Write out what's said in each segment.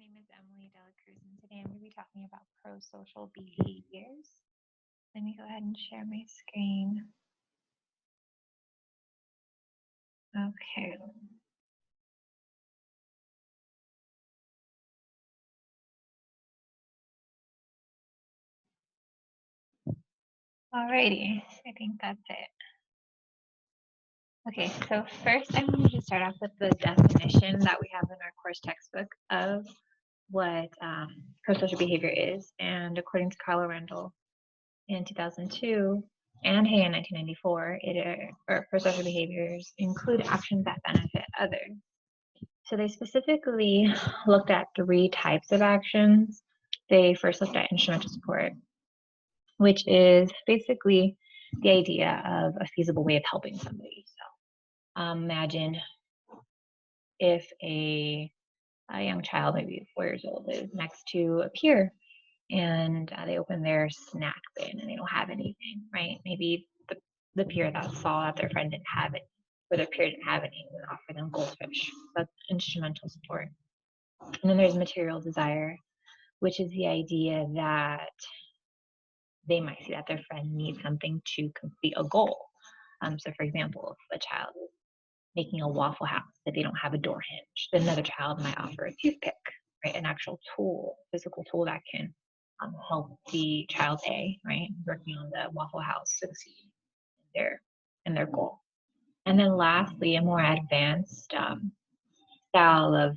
name is Emily Dela Cruz, and today I'm going to be talking about prosocial behaviors. Let me go ahead and share my screen. Okay. Alrighty, I think that's it. Okay, so first I'm going to just start off with the definition that we have in our course textbook of what prosocial behavior is. And according to Carla Randall in 2002 and Hay in 1994, prosocial behaviors include actions that benefit others. So they specifically looked at three types of actions. They first looked at instrumental support, which is basically the idea of a feasible way of helping somebody. So imagine if a young child, maybe 4 years old, is next to a peer and they open their snack bin and they don't have anything, right? Maybe the peer that saw that their friend didn't have it, or their peer didn't have any, and offer them goldfish. That's instrumental support. And then there's material desire, which is the idea that they might see that their friend needs something to complete a goal. So, for example, if a child is making a waffle house that they don't have a door hinge, then another child might offer a toothpick, right? An actual tool, physical tool that can help the child A, right, working on the waffle house succeed in their goal. And then lastly, a more advanced style of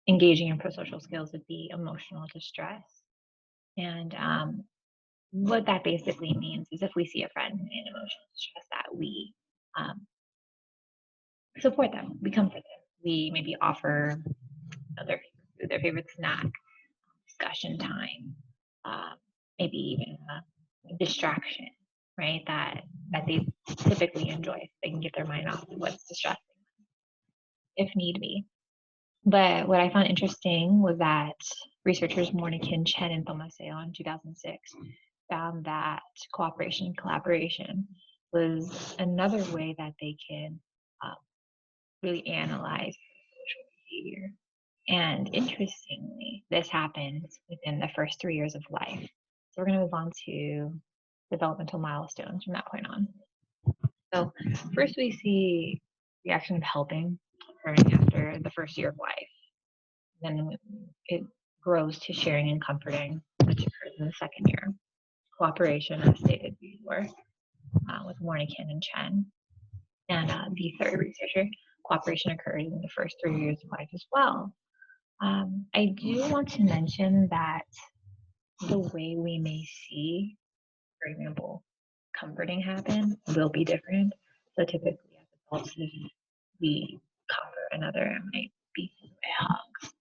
engaging in prosocial skills would be emotional distress. And what that basically means is if we see a friend in emotional distress, that we support them, we comfort them. We maybe offer their favorite snack, discussion time, maybe even a distraction, right? That they typically enjoy. So they can get their mind off of what's distressing if need be. But what I found interesting was that researchers Mornikin, Chen, and Tomaseo in 2006 found that cooperation and collaboration was another way that they can really analyze social behavior. And interestingly, this happens within the first 3 years of life. So we're going to move on to developmental milestones from that point on. So first we see the action of helping occurring after the first year of life. Then it grows to sharing and comforting, which occurs in the second year. Cooperation, as stated before, with Warnikin and Chen. And the third researcher, cooperation occurs in the first 3 years of life as well. I do want to mention that the way we may see, for example, comforting happen will be different. So typically as adults, if we comfort another, it might be a hug.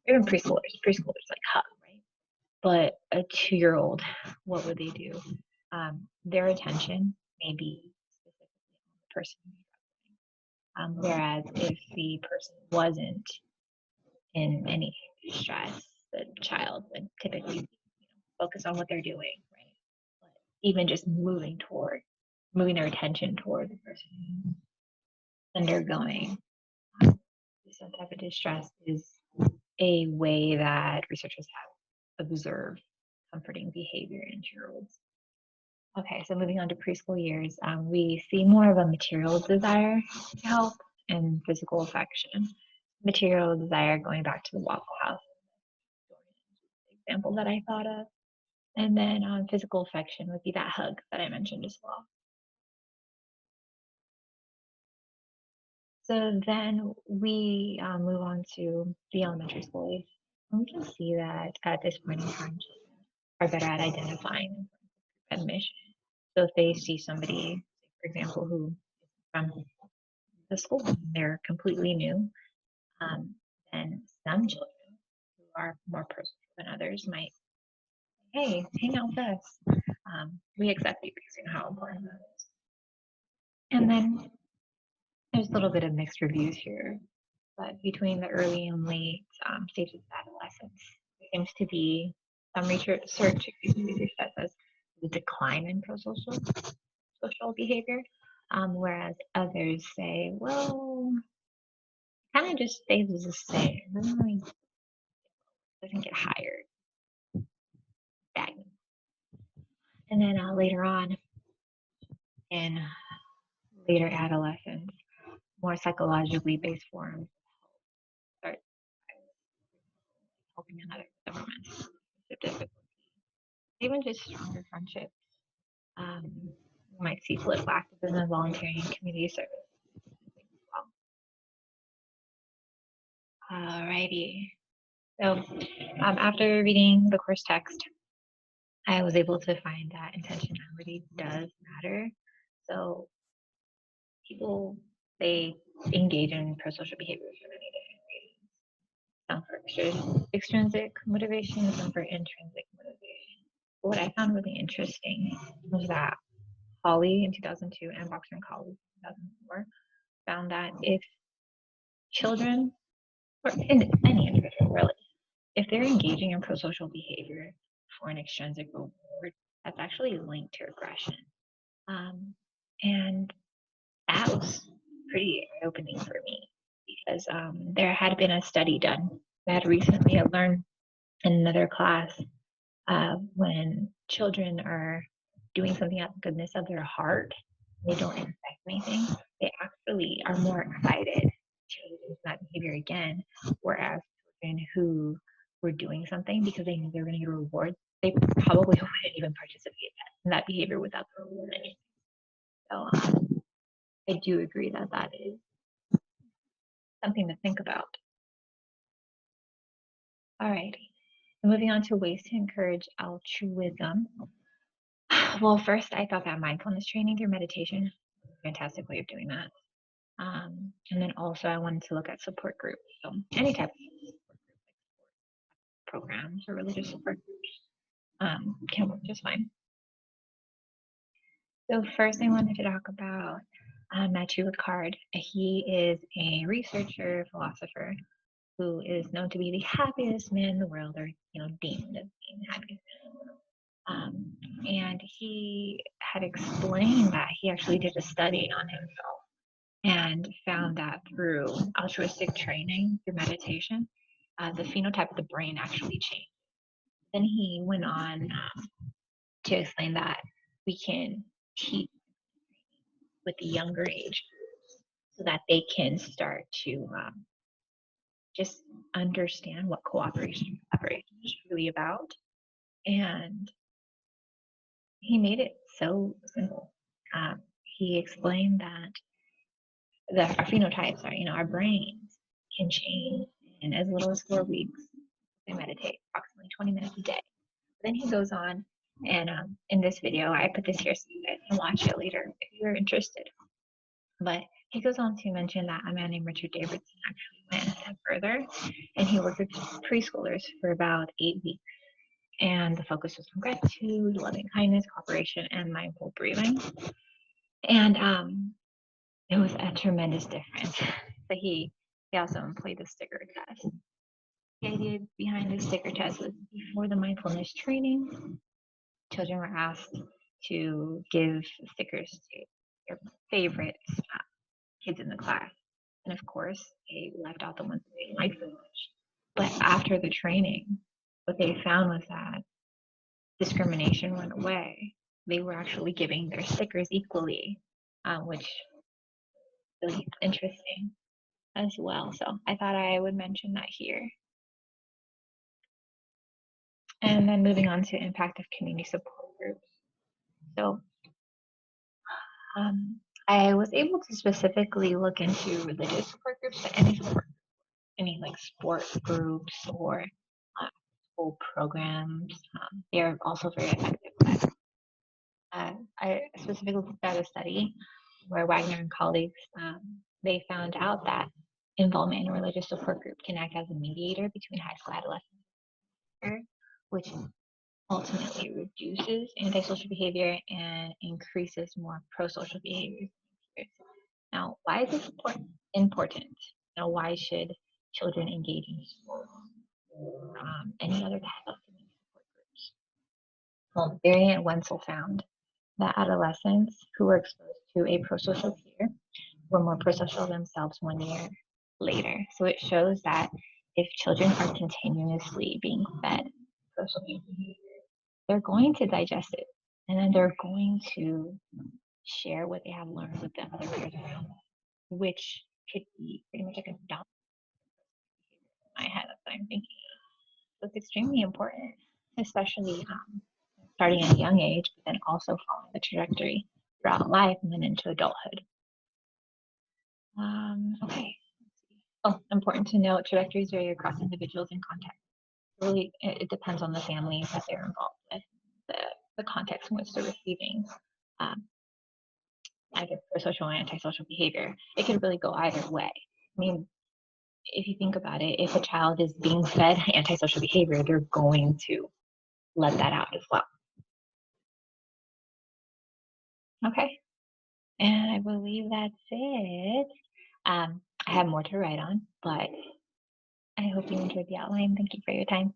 Even preschoolers like hug, right? But a 2-year-old, what would they do? Their attention may be specifically on the person whereas if the person wasn't in any distress, the child would typically focus on what they're doing, right? But even just moving their attention toward the person undergoing some type of distress is a way that researchers have observed comforting behavior in 2-year-olds. Okay, so moving on to preschool years, we see more of a material desire to help and physical affection. Material desire, going back to the waffle house example that I thought of. And then physical affection would be that hug that I mentioned as well. So then we move on to the elementary school age. And we can see that at this point in time, children are better at identifying and mission. So if they see somebody, for example, who is from the school, they're completely new, then some children who are more personal than others might, hey, hang out with us. We accept you because you know how important that is. And then there's a little bit of mixed reviews here, but between the early and late stages of adolescence, there seems to be some research that says the decline in social behavior, whereas others say, well, kind of just stays the same. It doesn't really doesn't get hired, stagnant. And then later on in later adolescence, more psychologically based forms start helping another government. Even just stronger friendships. You might see political activism, volunteering, and community service. Alrighty. So after reading the course text, I was able to find that intentionality does matter. So people, they engage in prosocial behavior for many different reasons. Some for extrinsic motivation, some for intrinsic motivation. But what I found really interesting was that Hawley in 2002 and Boxer and Colley in 2004 found that if children, or any individual really, if they're engaging in prosocial behavior for an extrinsic reward, that's actually linked to aggression. And that was pretty eye-opening for me because there had been a study done that recently I learned in another class when children are doing something out of the goodness of their heart, they don't expect anything, they actually are more excited to use that behavior again, whereas children who were doing something because they knew they were going to get a reward, they probably wouldn't even participate in that behavior without the reward. So I do agree that that is something to think about. All right, moving on to ways to encourage altruism. Well, first, I thought that mindfulness training through meditation was a fantastic way of doing that. And then also, I wanted to look at support groups. So, any type of support group, like programs or religious support groups, can work just fine. So, first, I wanted to talk about Matthew Ricard. He is a researcher, philosopher, who is known to be the happiest man in the world, or deemed as being the happiest man in the world. And he had explained that he actually did a study on himself and found that through altruistic training, through meditation, the phenotype of the brain actually changed. Then he went on to explain that we can teach with the younger age so that they can start to just understand what cooperation is really about. And he made it so simple. He explained that our phenotypes are, our brains can change in as little as 4 weeks. They meditate approximately 20 minutes a day. Then he goes on, and in this video, I put this here so you guys can watch it later if you're interested. But he goes on to mention that a man named Richard Davidson actually went a step further, and he worked with preschoolers for about 8 weeks. And the focus was on gratitude, loving kindness, cooperation, and mindful breathing. And it was a tremendous difference. So he also employed the sticker test. The idea behind the sticker test was before the mindfulness training, children were asked to give stickers to their favorite kids in the class. And of course, they left out the ones that they liked so much. But after the training, what they found was that discrimination went away. They were actually giving their stickers equally, which is really interesting as well. So I thought I would mention that here. And then moving on to impact of community support groups. So I was able to specifically look into religious support groups, but any like sport groups or school programs. They are also very effective. I specifically looked at a study where Wagner and colleagues, they found out that involvement in a religious support group can act as a mediator between high school adolescents, which ultimately reduces antisocial behavior and increases more prosocial behavior. Now, why is this important? Now, why should children engage in sports or any other type of community support groups? Well, Berry and Wenzel found that adolescents who were exposed to a prosocial peer were more prosocial themselves 1 year later. So it shows that if children are continuously being fed social media, they're going to digest it and then they're going to share what they have learned with the other peers around them, which could be pretty much like a dominant behavior in my head that I'm thinking. So it's extremely important, especially starting at a young age, but then also following the trajectory throughout life and then into adulthood. Okay. Oh, important to note, trajectories vary across individuals and contexts. Really, it depends on the families that they're involved with, the context in which they're receiving um, either prosocial or antisocial behavior. It could really go either way. I mean, if you think about it, if a child is being fed antisocial behavior, they're going to let that out as well. Okay. And I believe that's it. I have more to write on, but I hope you enjoyed the outline. Thank you for your time.